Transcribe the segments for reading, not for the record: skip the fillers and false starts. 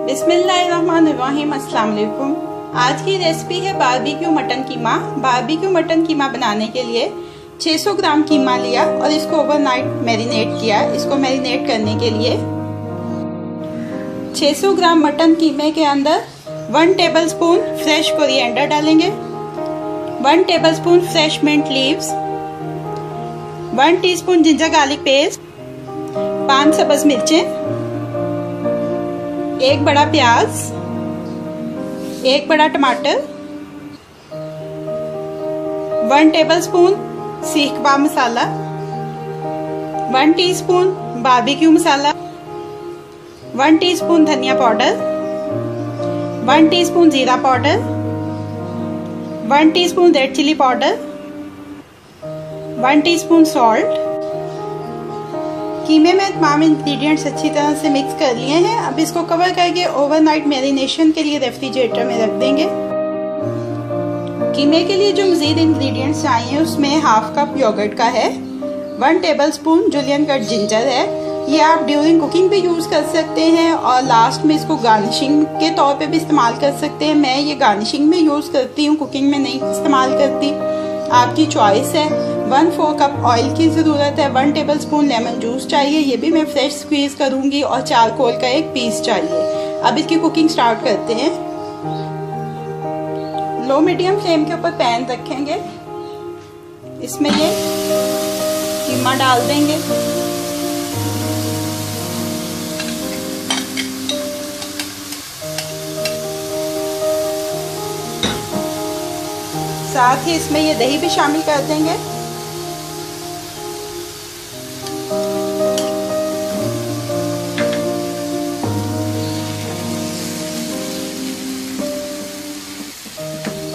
बिस्मिल्लाहिर्रहमानिर्रहीम। अस्सलाम वालेकुम। आज की रेसिपी है बारबेक्यू मटन कीमा। बारबेक्यू मटन कीमा बनाने के लिए 600 ग्राम कीमा लिया और इसको ओवरनाइट मैरिनेट किया। इसको मैरिनेट करने के लिए 600 ग्राम मटन कीमे के अंदर 1 टेबलस्पून फ्रेश कोरिएंडर डालेंगे, 1 tablespoon fresh mint leaves, 1 teaspoon ginger garlic paste, 5 सब्ज़ मिर्चें, 1 बड़ा प्याज, 1 बड़ा टमाटर, 1 tablespoon seekh kebab masala, 1 teaspoon barbecue masala, 1 teaspoon dhania powder, 1 teaspoon jeera powder, 1 टीस्पून red chilli powder, 1 teaspoon salt. कीमे में तमाम इंग्रेडिएंट्स अच्छी तरह से मिक्स कर लिए हैं। अब इसको कवर करके ओवरनाइट मैरिनेशन के लिए रेफ्रिजरेटर में रख देंगे। कीमे के लिए जो मज़ीद इंग्रेडिएंट्स चाहिए उसमें हाफ कप योगर्ट का है, 1 टेबलस्पून जुलियन कट जिंजर है। ये आप ड्यूरिंग कुकिंग भी यूज़ कर सकते हैं और लास्ट में इसको गार्निशिंग के तौर पे भी इस्तेमाल कर सकते हैं। मैं ये गार्निशिंग में यूज़ करती हूँ, कुकिंग में नहीं इस्तेमाल करती, आपकी चॉइस है। 1/4 कप ऑयल की ज़रूरत है, 1 टेबलस्पून लेमन जूस चाहिए, ये भी मैं फ्रेश स्क्वीज़ करूँगी, और चारकोल का 1 पीस चाहिए। अब इसकी कुकिंग स्टार्ट करते हैं। लो मीडियम फ्लेम के ऊपर पैन रखेंगे, इसमें ये कीमा डाल देंगे। साथ ही इसमें ये दही भी शामिल कर देंगे।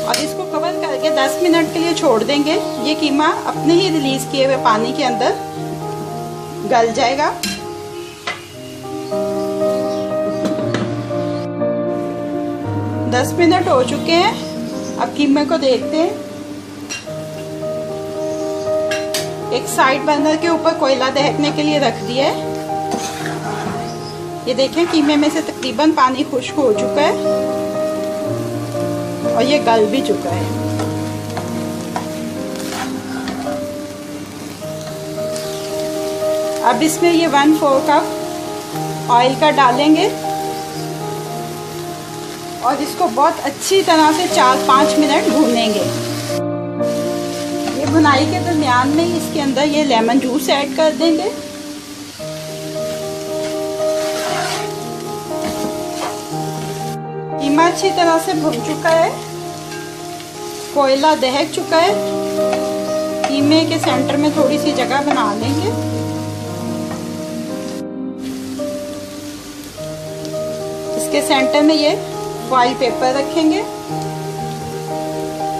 और इसको कवर करके 10 मिनट के लिए छोड़ देंगे। ये कीमा अपने ही रिलीज किए हुए पानी के अंदर गल जाएगा। दस मिनट हो चुके हैं। अब कीमे को देखते हैं। एक साइड बर्नर के ऊपर कोयला दहकने के लिए रख दिया है। ये देखें कीमे में से तकरीबन पानी खुश्क हो चुका है और ये गल भी चुका है। अब इसमें ये 1/4 कप ऑयल का डालेंगे और इसको बहुत अच्छी तरह से 4-5 मिनट भूनेंगे। ये भुनाई के दरमियान में इसके अंदर ये लेमन जूस ऐड कर देंगे। कीमा अच्छी तरह से भुन चुका है, कोयला दहक चुका है। कीमे के सेंटर में थोड़ी सी जगह बना लेंगे। इसके सेंटर में ये फॉइल पेपर रखेंगे,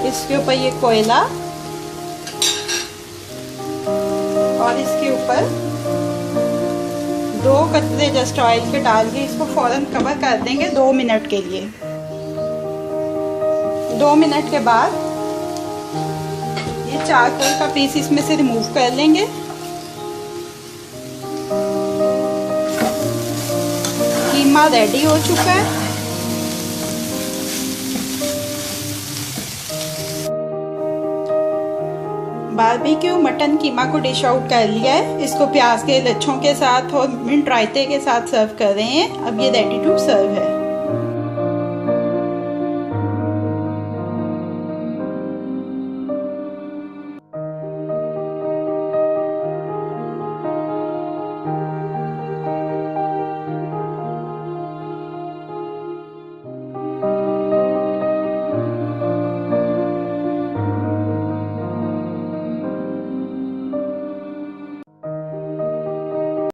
इसके ऊपर ये कोयला और इसके ऊपर 2 कतरे जस्ट ऑयल के डाल के इसको फौरन कवर कर देंगे 2 मिनट के लिए। 2 मिनट के बाद ये चारकोल का पीस इसमें से रिमूव कर लेंगे। कीमा रेडी हो चुका है। बारबेक्यू मटन कीमा को डिश आउट कर लिया है। इसको प्याज के लच्छों के साथ और मिंट रायते के साथ सर्व कर रहे हैं। अब ये रेडी टू सर्व है।